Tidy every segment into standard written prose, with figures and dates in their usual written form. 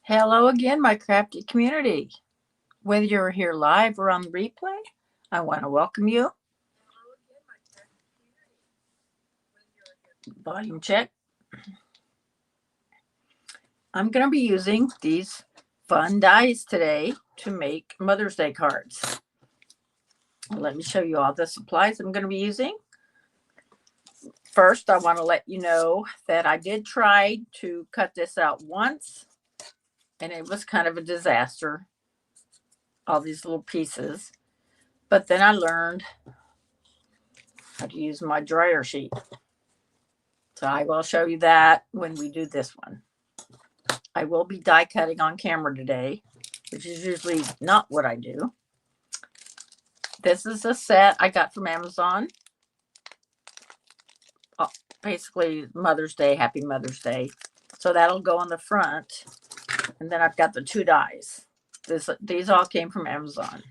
Hello again, my crafty community. Whether you're here live or on the replay, I want to welcome you. Volume check. I'm going to be using these fun dies today to make Mother's Day cards. Let me show you all the supplies I'm going to be using. First, I want to let you know that I did try to cut this out once, and it was kind of a disaster, all these little pieces. But then I learned how to use my dryer sheet. So I will show you that when we do this one. I will be die cutting on camera today, which is usually not what I do. This is a set I got from Amazon. Oh, basically Mother's Day, Happy Mother's Day. So that'll go on the front. And then I've got the two dies. These all came from Amazon.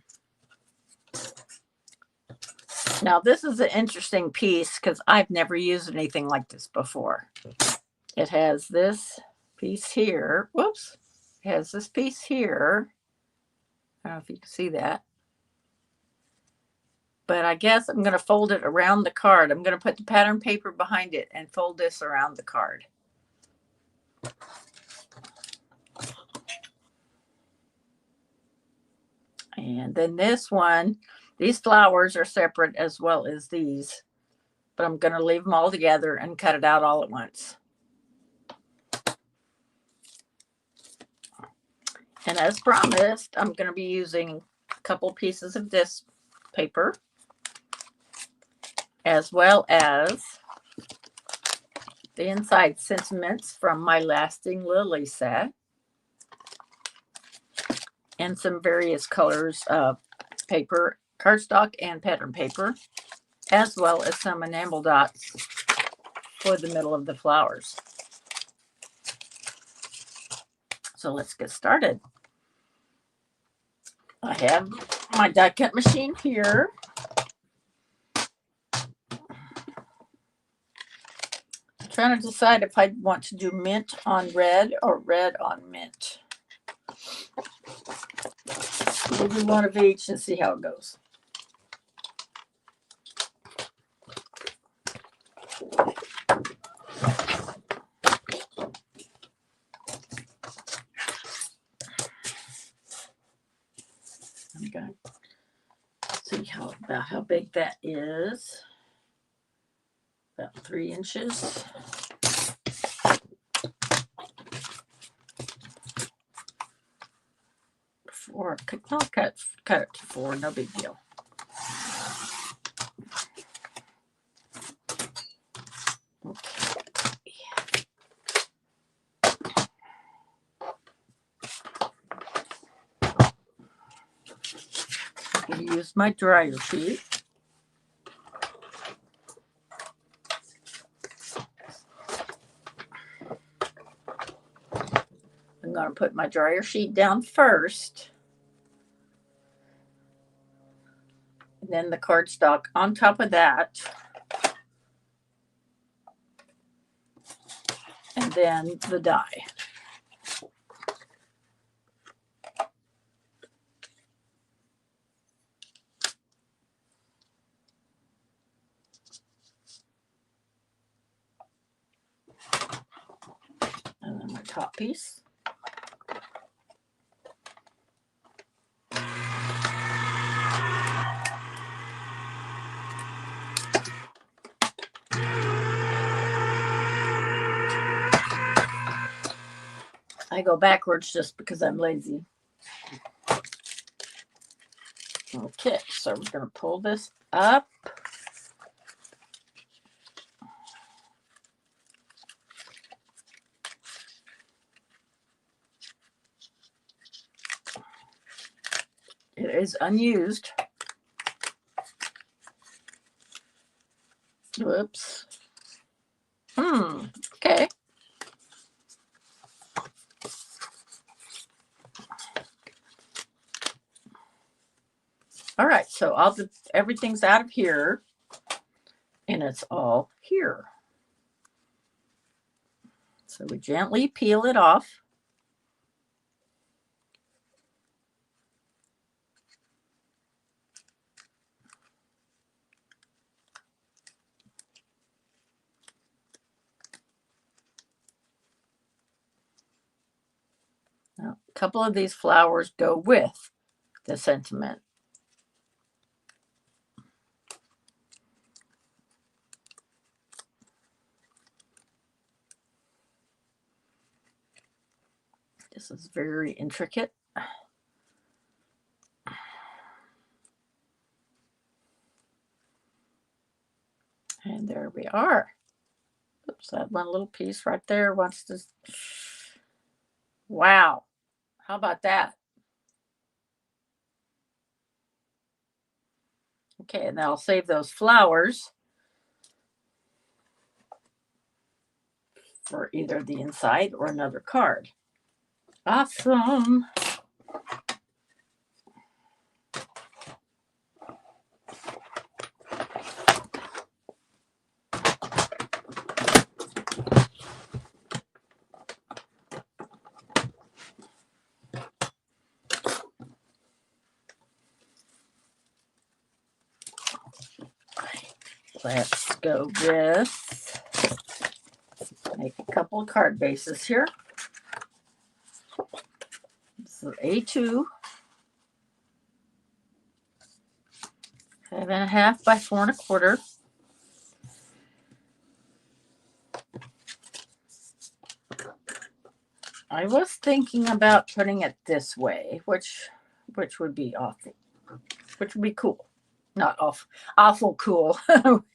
Now this is an interesting piece because I've never used anything like this before. It has this piece here. Whoops. It has this piece here. I don't know if you can see that. But I guess I'm going to fold it around the card. I'm going to put the pattern paper behind it and fold this around the card. And then this one, these flowers are separate as well as these. But I'm going to leave them all together and cut it out all at once. And as promised, I'm going to be using a couple pieces of this paper, as well as the inside sentiments from my Lasting Lily set, and some various colors of paper, cardstock and pattern paper, as well as some enamel dots for the middle of the flowers. So let's get started. I have my die cut machine here. I'm trying to decide if I want to do mint on red or red on mint. Maybe one of each and see how it goes. I'm going to see about how big that is. About 3 inches. Four. I'll cut it to 4. No big deal. I'm going to use my dryer sheet. I'm going to put my dryer sheet down first, and then the cardstock on top of that, and then the die. And then my top piece. I go backwards just because I'm lazy. Okay, so we're going to pull this up. It is unused. Whoops. Okay. All right, so everything's out of here, and it's all here. So we gently peel it off. A couple of these flowers go with the sentiment. This is very intricate. And there we are. Oops, that one little piece right there wants to. Wow. How about that? Okay, and I'll save those flowers for either the inside or another card. Awesome. Let's go with, make a couple of card bases here. This is A2, 5.5 by 4.25. I was thinking about putting it this way, which would be awful, which would be cool. Not awful cool.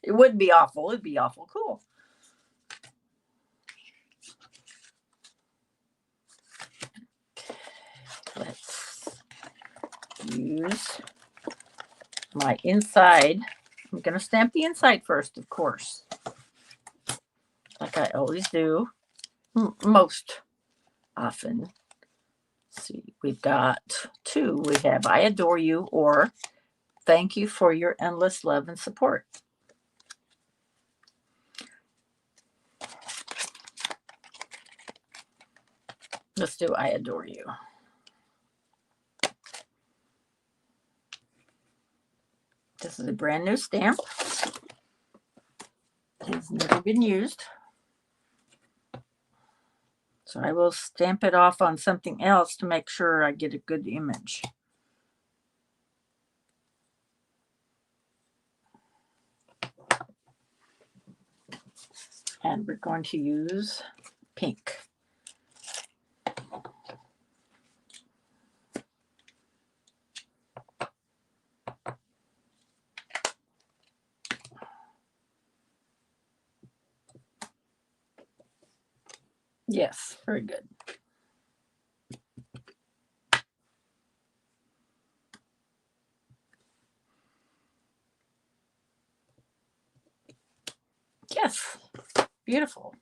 It wouldn't be awful. It'd be awful cool. Let's use my inside. I'm going to stamp the inside first, of course, like I always do, most often. Let's see, we've got 2. We have I adore you or thank you for your endless love and support. Let's do I adore you. This is a brand new stamp. It's never been used. So I will stamp it off on something else to make sure I get a good image. And we're going to use pink. Yes, very good. Yes, beautiful.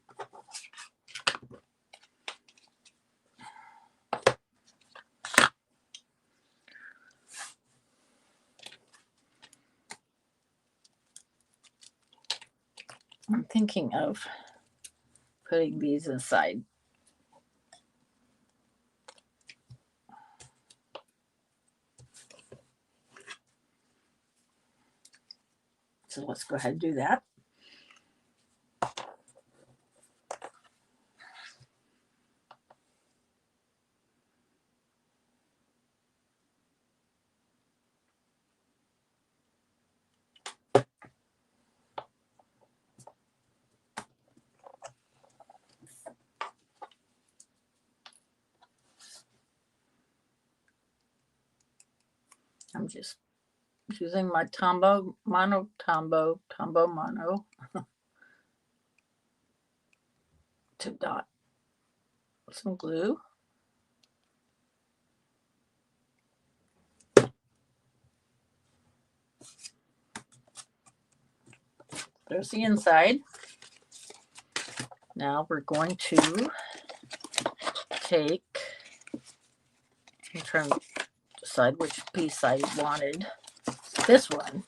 I'm thinking of putting these inside. So let's go ahead and do that. I'm just using my Tombow Mono to dot some glue. There's the inside. Now we're going to take, I'm trying to decide which piece I wanted. This one.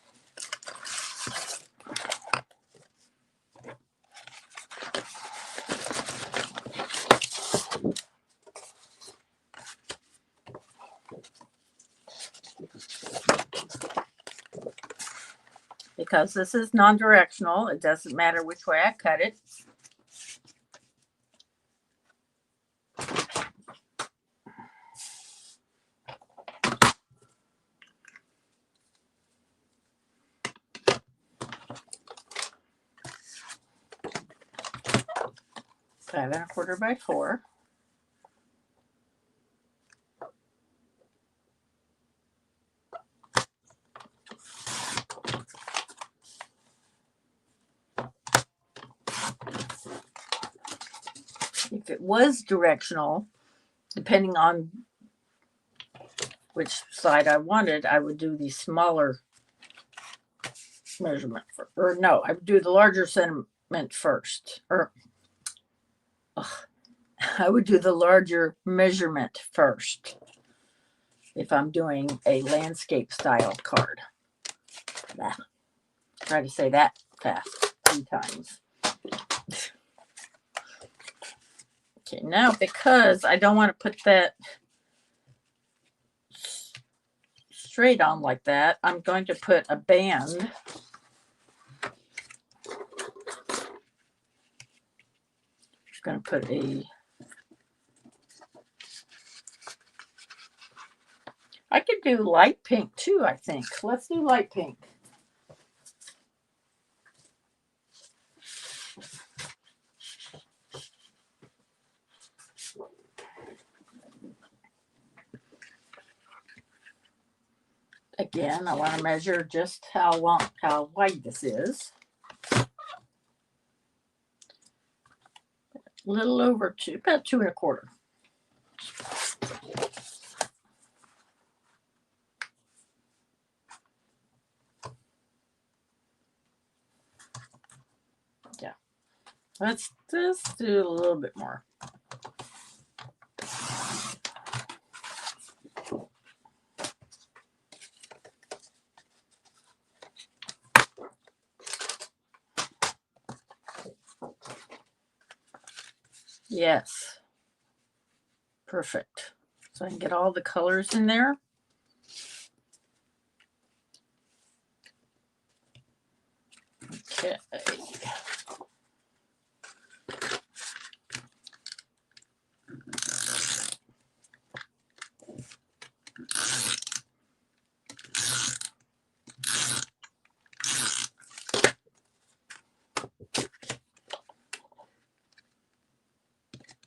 Because this is non-directional, it doesn't matter which way I cut it. 5 1/4 by 4. If it was directional, depending on which side I wanted, I would do the smaller measurement or no, I would do the larger sentiment first, or I would do the larger measurement first if I'm doing a landscape style card. Try to say that fast 3 times. Okay, now because I don't want to put that straight on like that, I'm going to put a band. I'm going to put I could do light pink too, I think. Let's do light pink. Again, I want to measure just how wide this is. A little over 2, about 2 1/4. Yeah. Let's just do a little bit more. Yes. Perfect. So I can get all the colors in there. Okay.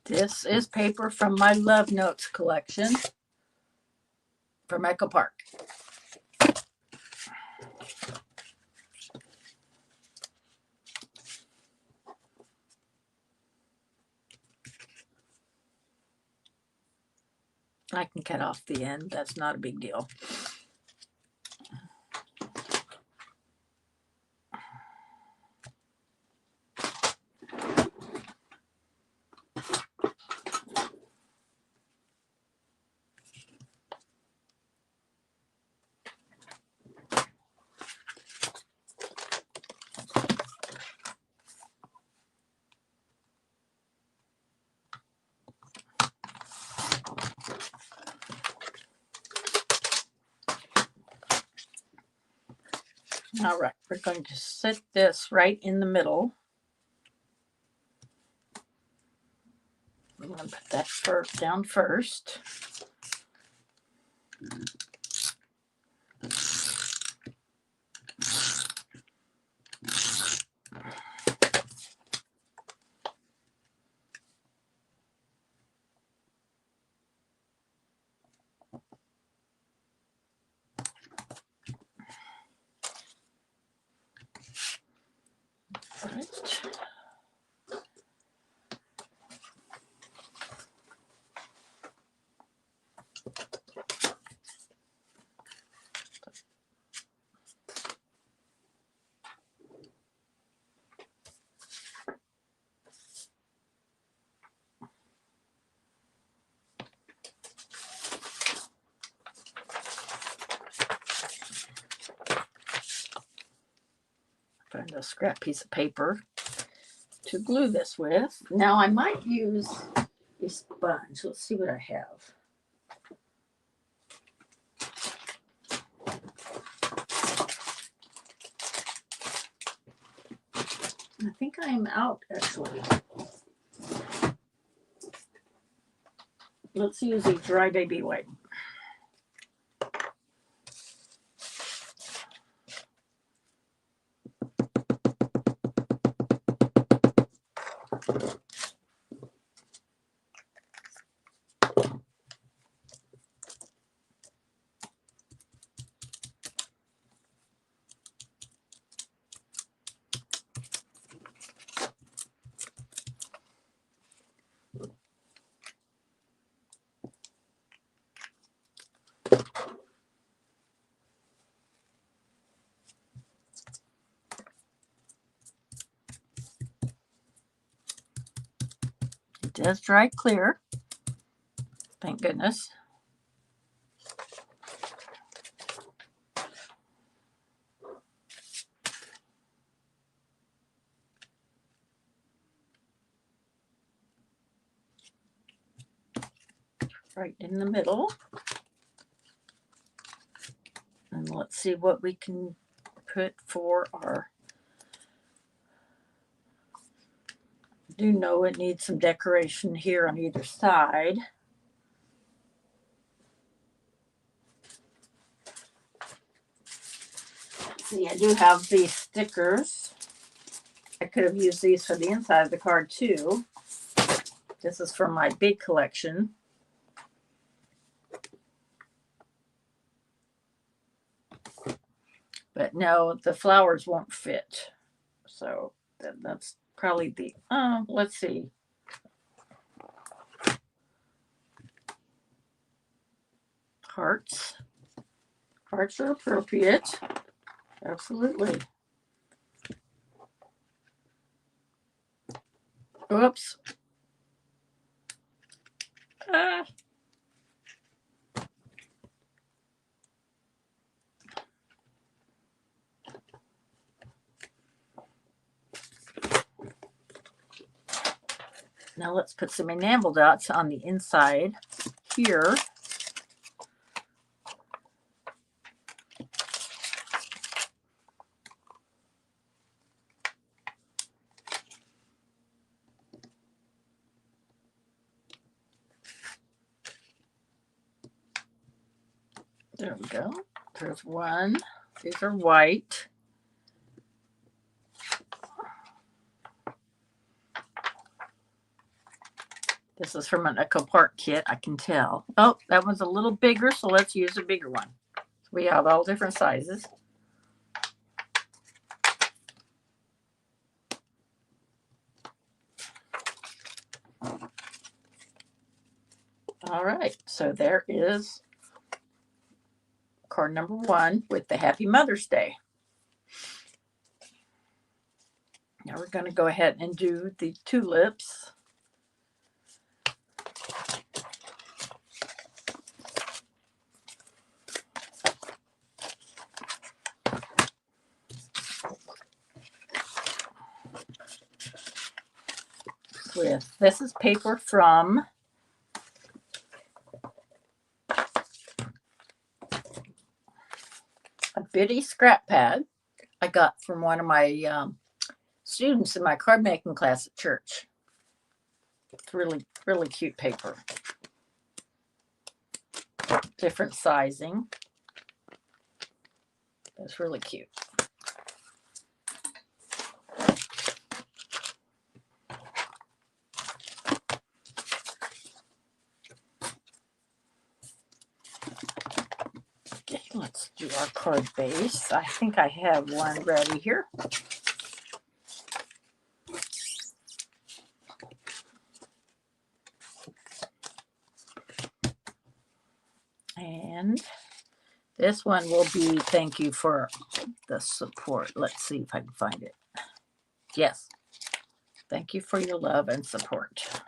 This is paper from my Love Notes collection from Echo Park. I can cut off the end. That's not a big deal. All right, we're going to set this right in the middle. I'm going to put that down first. Right. Find a scrap piece of paper to glue this with. Now I might use a sponge. Let's see what I have. I think I'm out actually. Let's use a dry baby wipe. It does dry clear. Thank goodness. Right in the middle. And let's see what we can put for our, I do know it needs some decoration here on either side. See, I do have these stickers. I could have used these for the inside of the card too. This is from my big collection. But no, the flowers won't fit. So that's probably the, let's see. Hearts. Hearts are appropriate. Absolutely. Oops. Now let's put some enamel dots on the inside here. There we go. There's one. These are white. This is from an Echo Park kit, I can tell. Oh, that one's a little bigger, so let's use a bigger one. We have all different sizes. All right, so there is card number 1 with the Happy Mother's Day. Now we're going to go ahead and do the tulips. This is paper from a bitty scrap pad I got from one of my students in my card making class at church. It's really, really cute paper. Different sizing. It's really cute. Okay, let's do our card base. I think I have one ready here. And this one will be thank you for the support. Let's see if I can find it. Yes. Thank you for your love and support.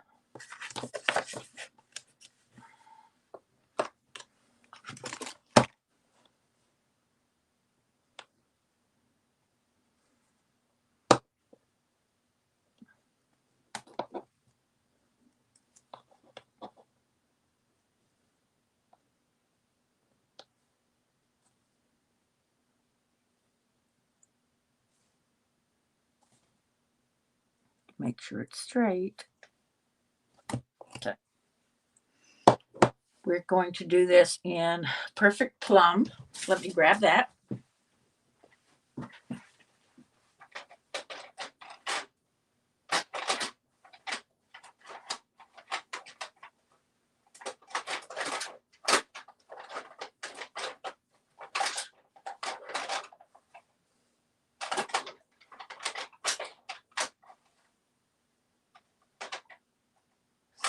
Make sure it's straight. Okay. We're going to do this in Perfect Plum. Let me grab that.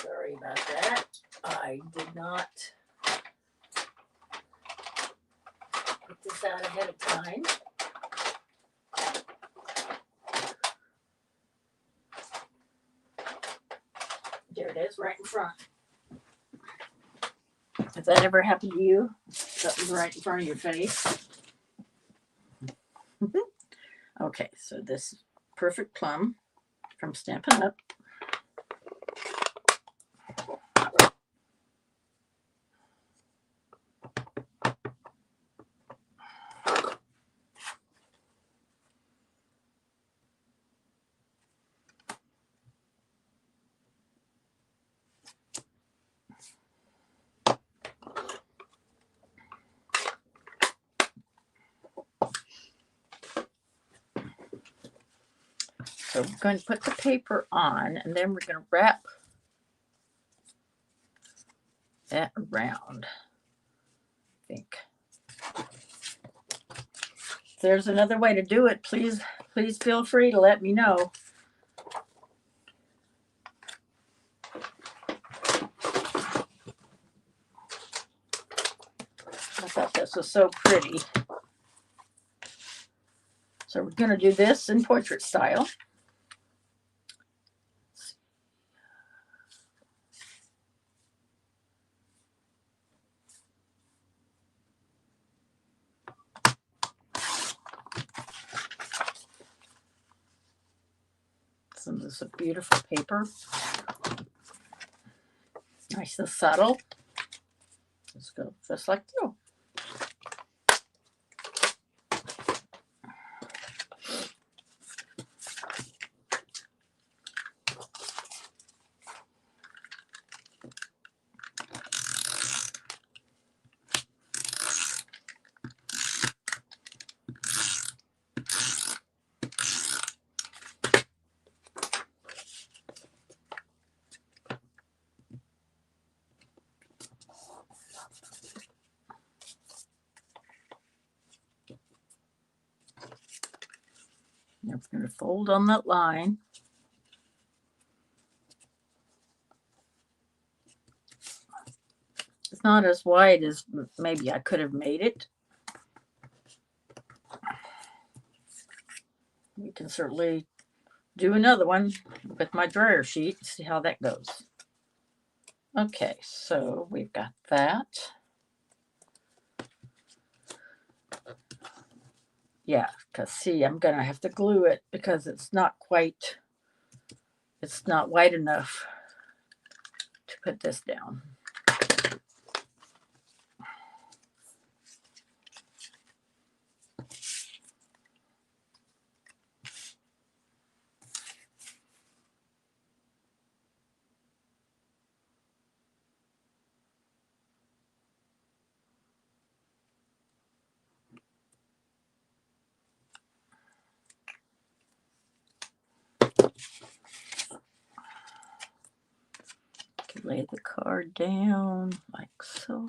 Sorry about that. I did not put this out ahead of time. There it is, right in front. Has that ever happened to you? Something's right in front of your face. Okay, so this is Perfect Plum from Stampin' Up. So we're going to put the paper on, and then we're going to wrap that around, I think. If there's another way to do it, please feel free to let me know. I thought this was so pretty. So we're going to do this in portrait style. Some of this beautiful paper. Nice and subtle. Let's go just like so. Now we're going to fold on that line. It's not as wide as maybe I could have made it. We can certainly do another one with my dryer sheet, see how that goes. Okay, so we've got that. Yeah, because see, I'm going to have to glue it because it's not wide enough to put this down. Lay the card down like so.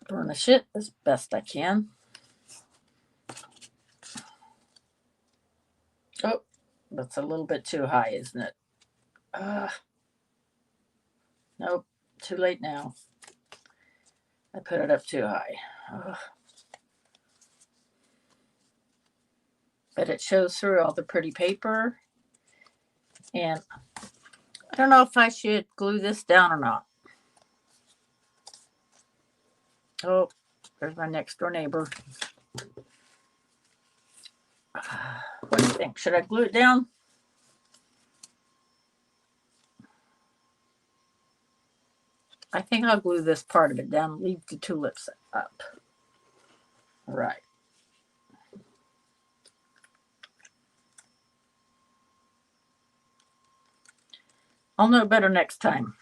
Burnish it as best I can. Oh, that's a little bit too high, isn't it? Nope, too late now. I put it up too high. But it shows through all the pretty paper. And I don't know if I should glue this down or not. Oh, there's my next door neighbor. What do you think? Should I glue it down? I think I'll glue this part of it down, leave the tulips up. All right. I'll know better next time.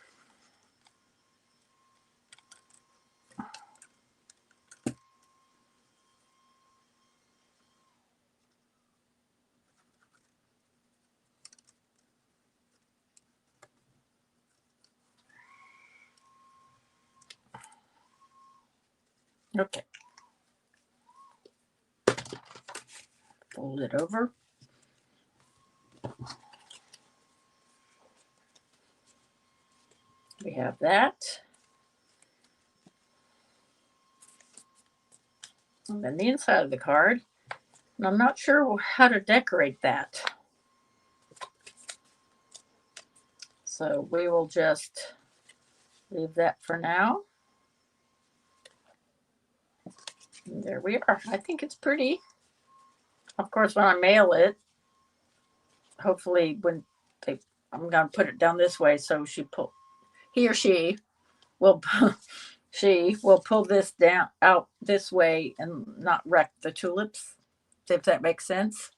Okay. Fold it over. We have that. And then the inside of the card. And I'm not sure how to decorate that. So we will just leave that for now. And there we are. I think it's pretty. Of course, when I mail it, hopefully when I'm going to put it down this way so he or she will pull this down out this way and not wreck the tulips, if that makes sense.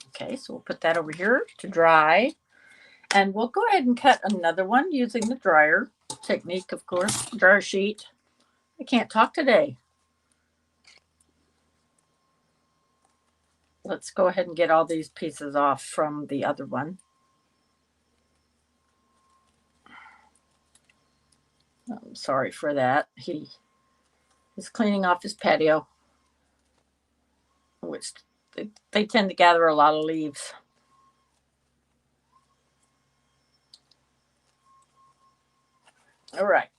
Okay, so we'll put that over here to dry. And we'll go ahead and cut another one using the dryer technique, of course, dryer sheet. I can't talk today. Let's go ahead and get all these pieces off from the other one. I'm sorry for that. He is cleaning off his patio, which they tend to gather a lot of leaves. All right.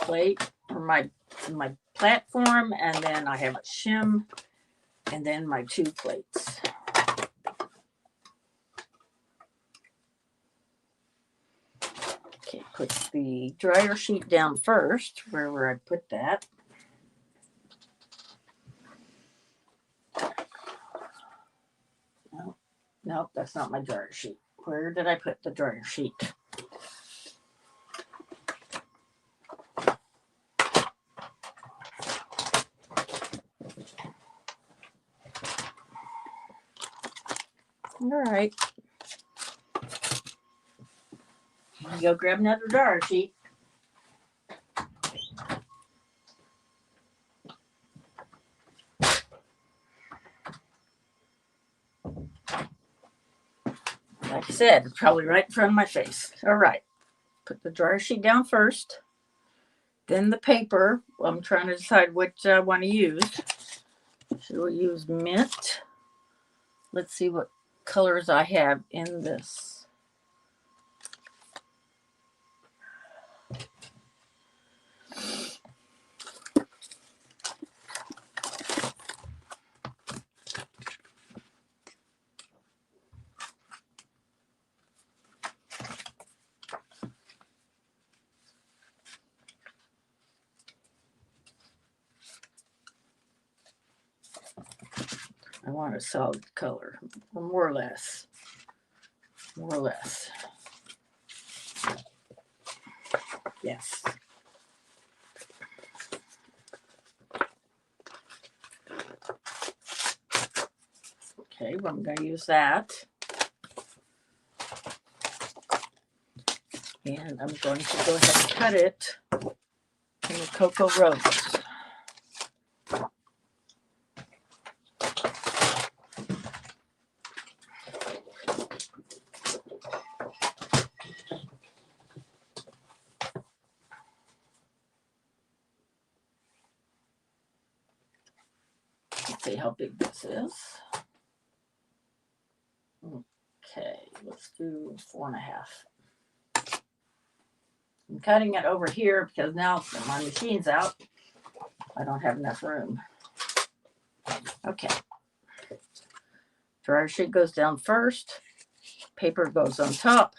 Plate for my platform, and then I have a shim, and then my 2 plates. Okay, put the dryer sheet down first, wherever I put that. No, that's not my dryer sheet. Where did I put the dryer sheet? All right. Go grab another dryer sheet. Like I said, it's probably right in front of my face. All right. Put the dryer sheet down first. Then the paper. Well, I'm trying to decide which I want to use. Should we use mint? Let's see what colors I have in this. I want a solid color, or more or less. More or less. Yes. Okay, well, I'm going to use that. And I'm going to go ahead and cut it in the Cocoa Rose. Let's see how big this is. Okay, let's do 4.5. I'm cutting it over here because now my machine's out. I don't have enough room. Okay. Dryer sheet goes down first. Paper goes on top.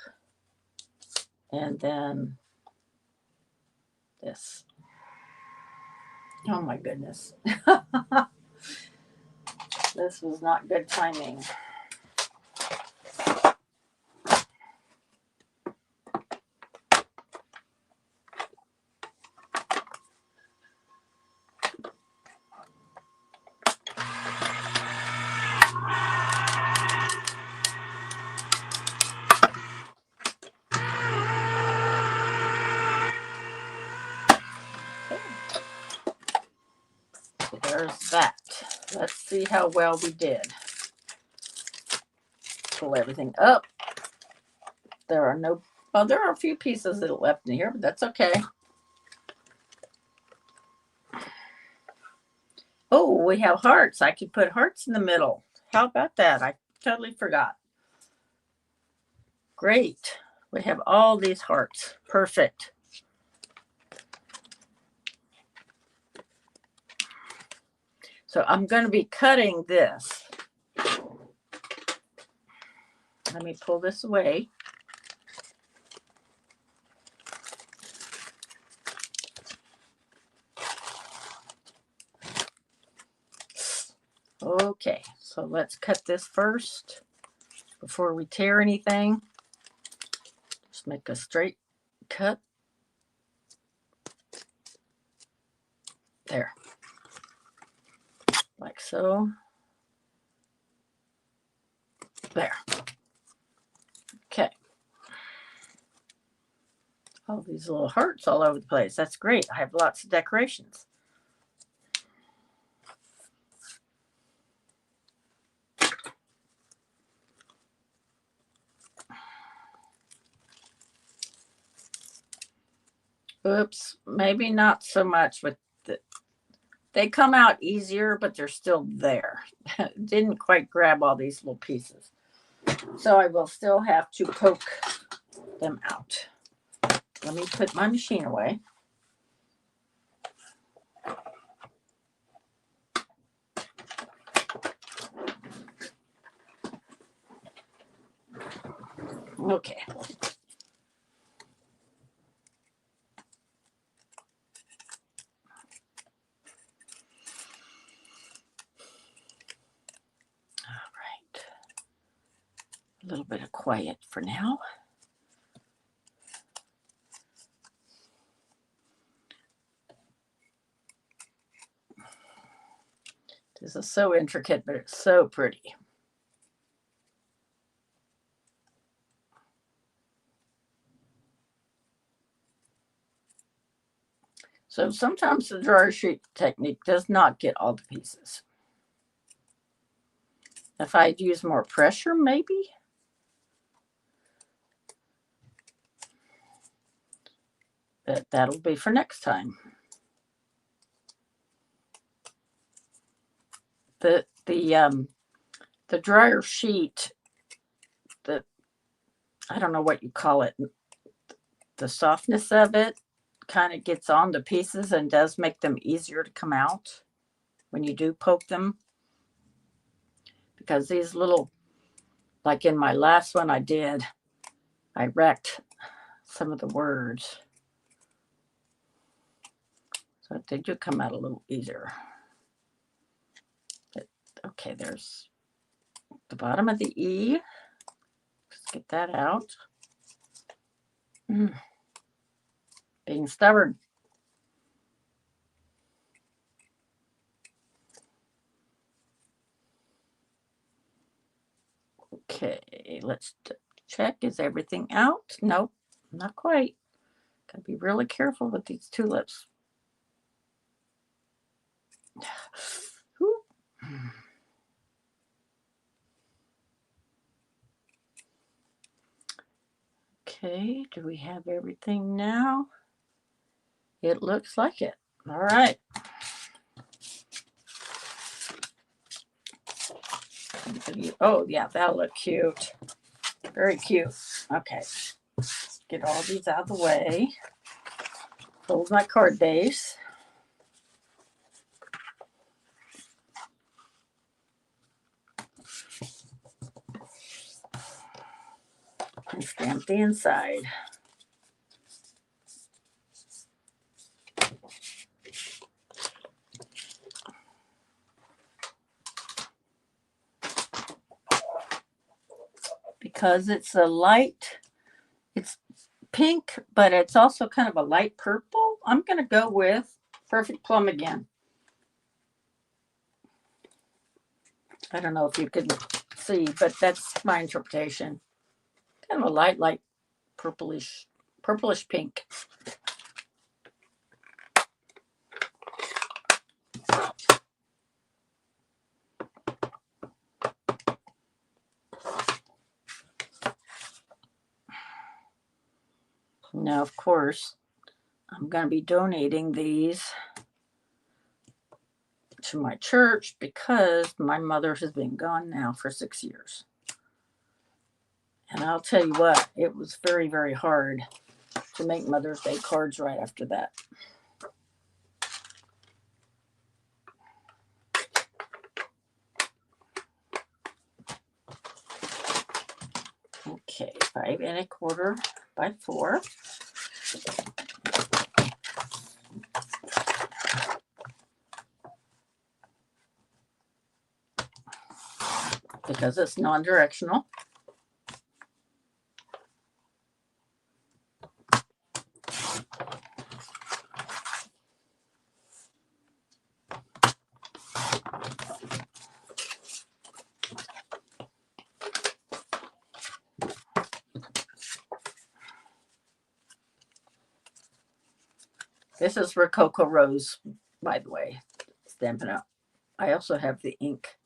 And then this. Oh my goodness. This was not good timing. see how well we did. Pull everything up. There are no, well, there are a few pieces that are left in here, but that's okay. Oh, we have hearts. I could put hearts in the middle. How about that? I totally forgot. Great. We have all these hearts. Perfect. So I'm going to be cutting this. Let me pull this away. Okay, so let's cut this first before we tear anything. Just make a straight cut. There. Like so. There. Okay. All these little hearts all over the place. That's great. I have lots of decorations. Oops, maybe not so much with the, they come out easier, but they're still there. Didn't quite grab all these little pieces. So I will still have to poke them out. Let me put my machine away. Okay. All right. A little bit of quiet for now. This is so intricate, but it's so pretty. So sometimes the dryer sheet technique does not get all the pieces. If I'd use more pressure, maybe. But that'll be for next time. The dryer sheet, I don't know what you call it, the softness of it kind of gets on the pieces and does make them easier to come out when you do poke them. Because these little, like in my last one I did, I wrecked some of the words. So they do come out a little easier. But, okay, there's the bottom of the E. Let's get that out. Being stubborn. Okay, let's check. Is everything out? Nope, not quite. Gotta be really careful with these tulips. Okay, do we have everything now? It looks like it. All right. Oh, yeah, that'll look cute. Very cute. Okay. Get all these out of the way. Hold my card base. And stamp the inside. Because it's a light, it's pink, but it's also kind of a light purple, I'm going to go with Perfect Plum again. I don't know if you can see, but that's my interpretation. Kind of a light purplish pink. Now, of course, I'm going to be donating these to my church because my mother has been gone now for 6 years. And I'll tell you what, it was very, very hard to make Mother's Day cards right after that. Okay, 5 1/4 by 4. Because it's non-directional. This is Rococo Rose, by the way, Stampin' Up. I also have the ink,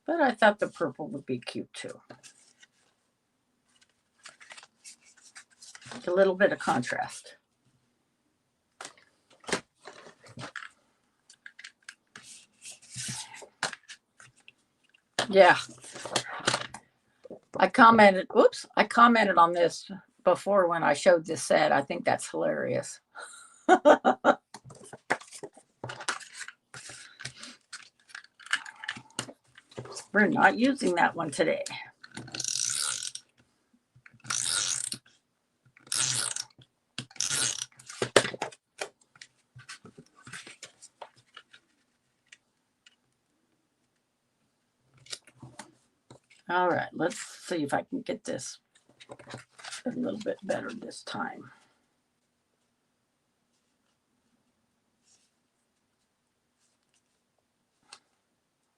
but I thought the purple would be cute too. A little bit of contrast. Yeah. I commented on this before when I showed this set. I think that's hilarious. We're not using that one today. All right, let's see if I can get this a little bit better this time.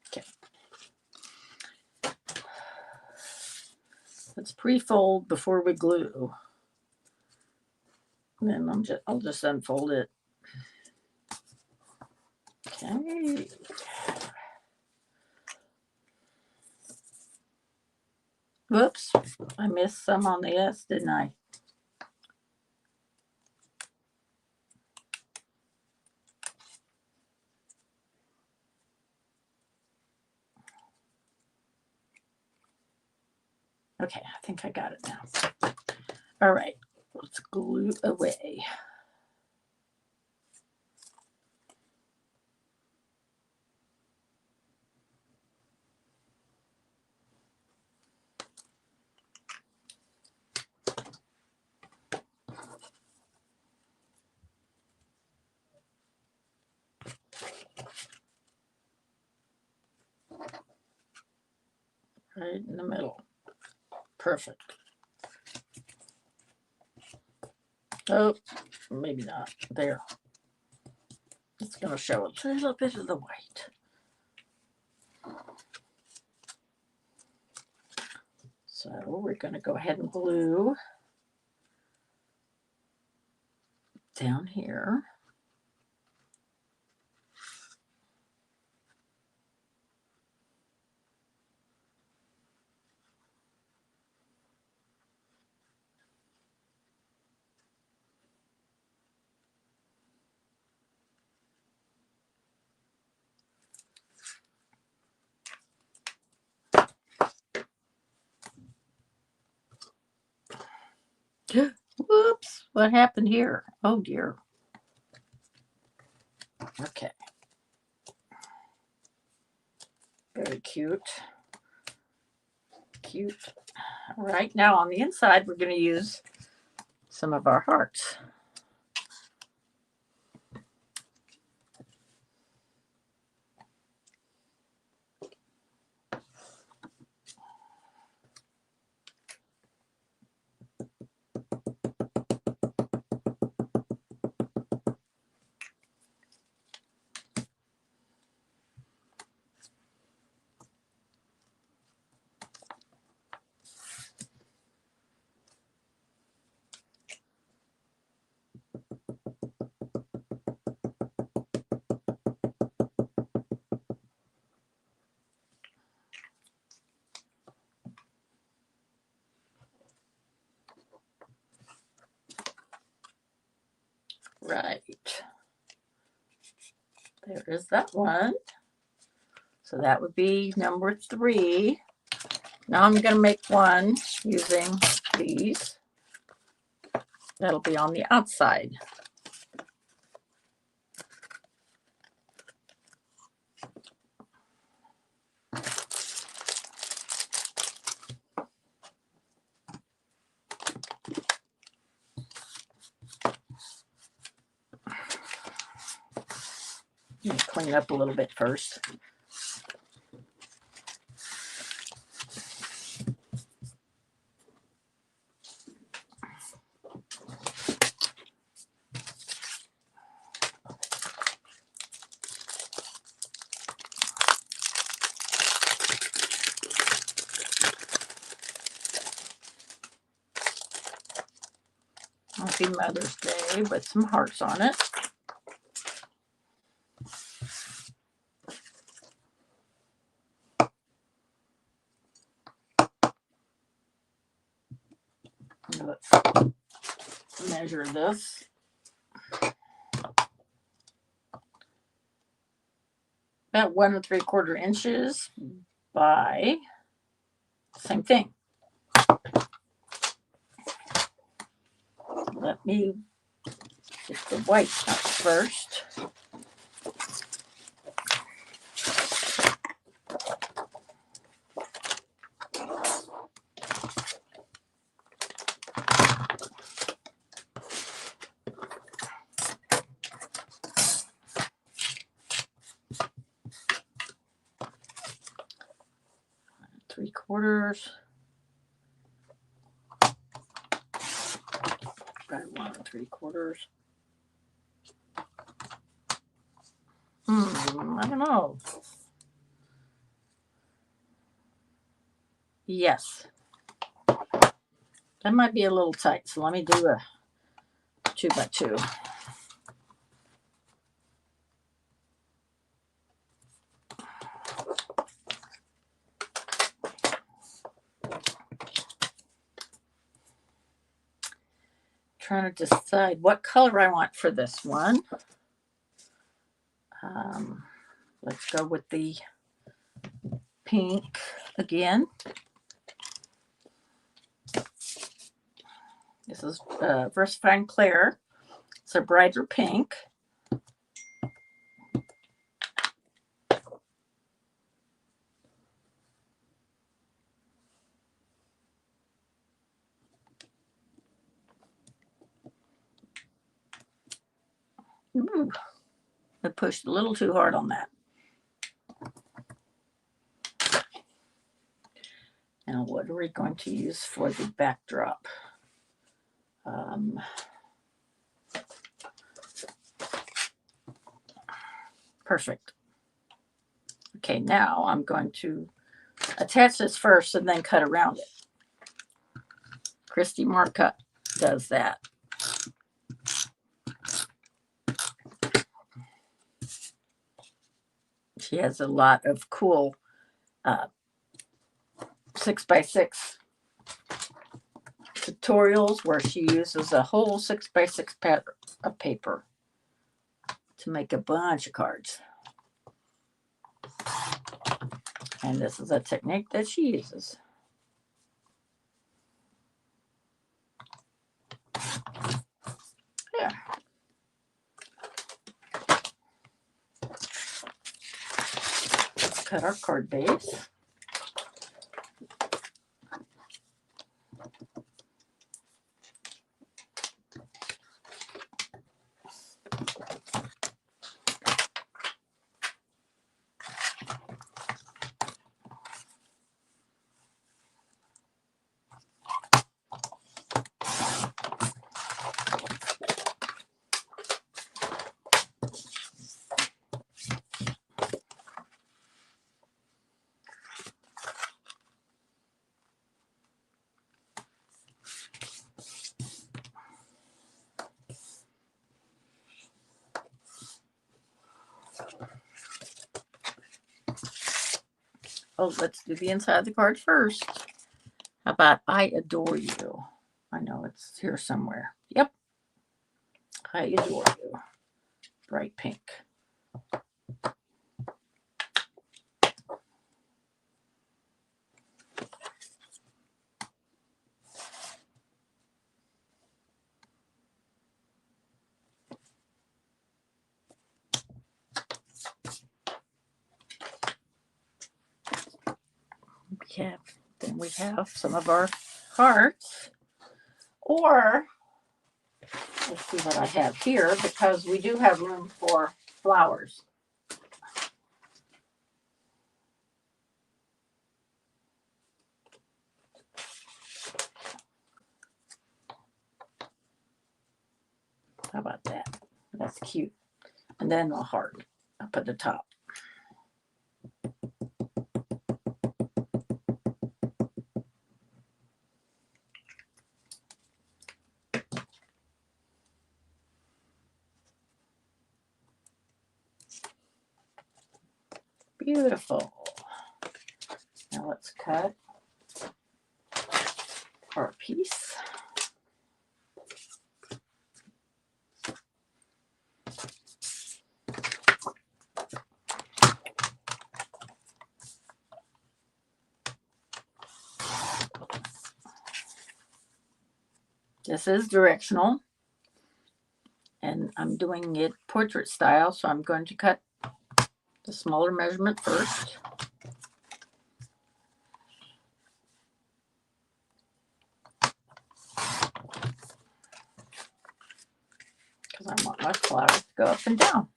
Okay. Let's pre-fold before we glue. And then I'll just unfold it. Okay. Whoops, I missed some on the S, didn't I? Okay, I think I got it now. All right, let's glue away. Right in the middle. Perfect. Oh, maybe not. There. It's going to show a little bit of the white. So we're going to go ahead and glue down here. Whoops, what happened here? Oh dear. Okay. Very cute. Cute. All right, now on the inside, we're going to use some of our hearts. Right. There is that one. So that would be number 3. Now I'm going to make one using these. That'll be on the outside. Let me clean up a little bit first. Happy Mother's Day with some hearts on it. Let's measure this. About 1 3/4 inches by same thing. Let me get the white out first. Three quarters by 1 3/4. I don't know. Yes. That might be a little tight, so let me do a 2 by 2. Trying to decide what color I want for this one. Let's go with the pink again. This is Versafine Clear. It's a brighter pink. Ooh, I pushed a little too hard on that. Now, what are we going to use for the backdrop? Perfect. Okay, now I'm going to attach this first and then cut around it. Christy Marcotte does that. She has a lot of cool 6x6 tutorials where she uses a whole 6x6 pad of paper to make a bunch of cards. And this is a technique that she uses. Yeah. Let's cut our card base. Oh, let's do the inside of the card first. How about I adore you? I know it's here somewhere. Yep. I adore you. Bright pink. Then we have some of our hearts. Or, let's see what I have here, because we do have room for flowers. How about that? That's cute. And then a heart up at the top. Beautiful. Now let's cut our piece. This is directional, and I'm doing it portrait style, so I'm going to cut the smaller measurement first. Because I want my flowers to go up and down.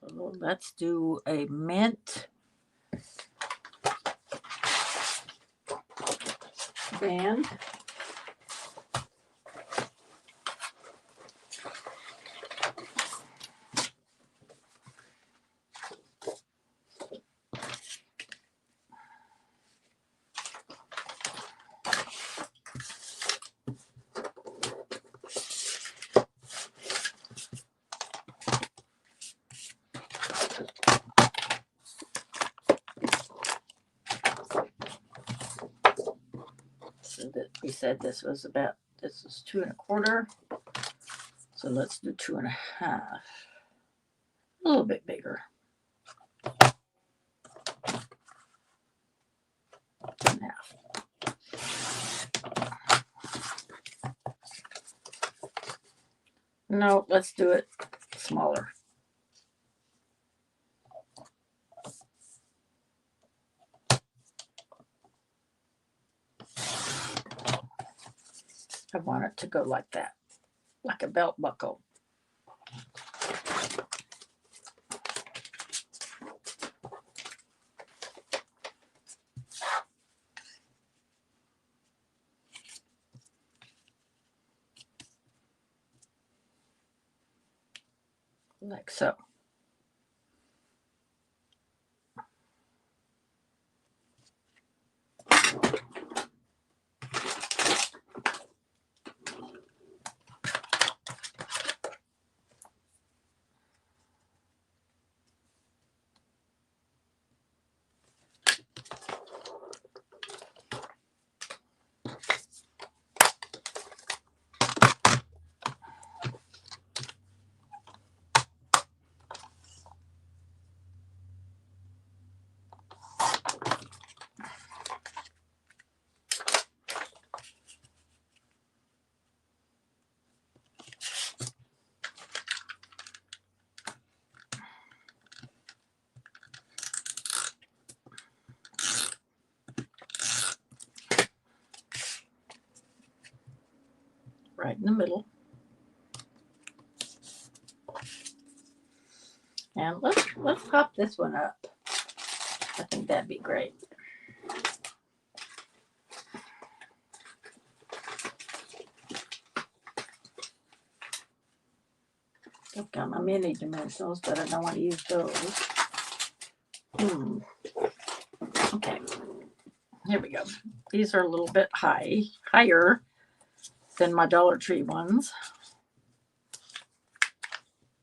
So let's do a mint band. So that we said this was 2¼ So let's do 2½. A little bit bigger. 2½. No, let's do it smaller. I want it to go like that, like a belt buckle. Like so. Right in the middle. And let's pop this one up. I think that'd be great. I've got my mini dimensionals, but I don't want to use those. Okay, here we go. These are a little bit higher than my Dollar Tree ones.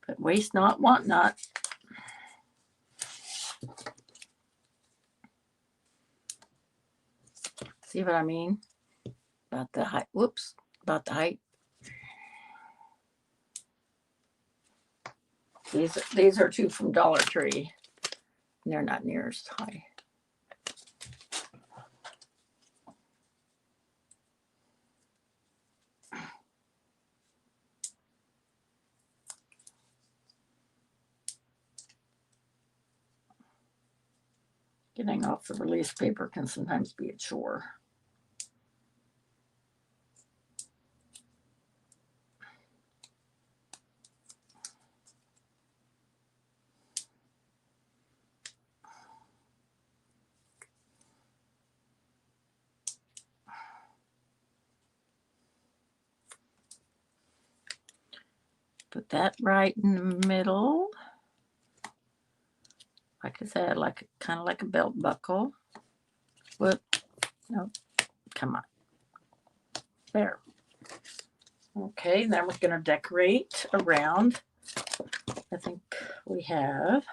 But waste not, want not. See what I mean? About the height. Whoops. About the height. These are two from Dollar Tree. And they're not near as high. Getting off the release paper can sometimes be a chore. Put that right in the middle. Like I said, kind of like a belt buckle. Whoop. No, come on. There. Okay, then we're going to decorate around. I think we have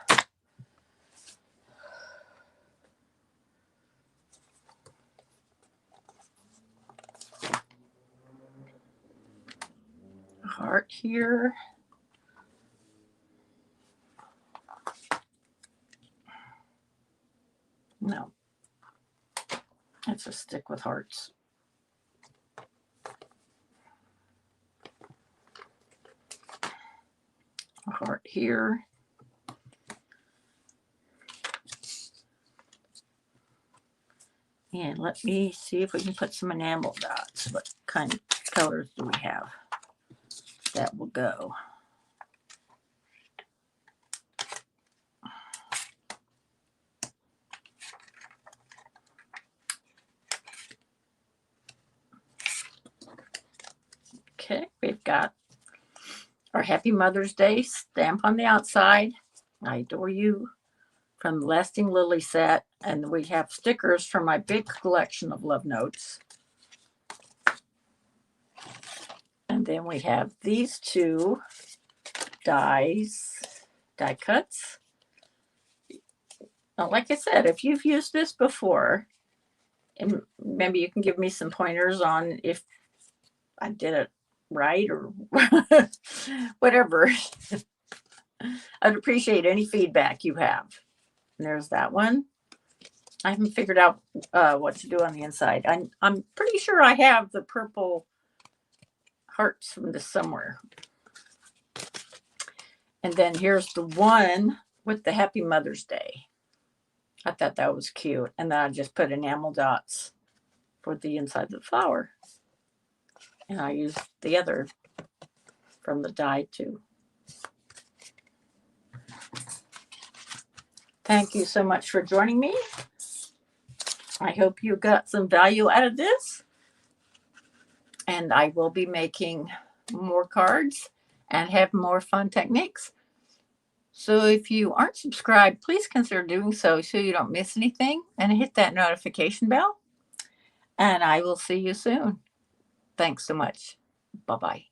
a heart here. No, let's just stick with hearts. A heart here. And let me see if we can put some enamel dots. What kind of colors do we have? That will go. Okay, we've got our Happy Mother's Day stamp on the outside. I adore you from the Lasting Lily set. And we have stickers from my big collection of love notes. And then we have these two die cuts. Now, like I said, if you've used this before, and maybe you can give me some pointers on if I did it right or whatever. I'd appreciate any feedback you have. And there's that one. I haven't figured out what to do on the inside. I'm pretty sure I have the purple hearts from this somewhere. And then here's the one with the Happy Mother's Day. I thought that was cute. And then I just put enamel dots for the inside of the flower. And I used the other from the die too. Thank you so much for joining me. I hope you got some value out of this. And I will be making more cards and have more fun techniques. So if you aren't subscribed, please consider doing so you don't miss anything, and hit that notification bell. And I will see you soon. Thanks so much. Bye-bye.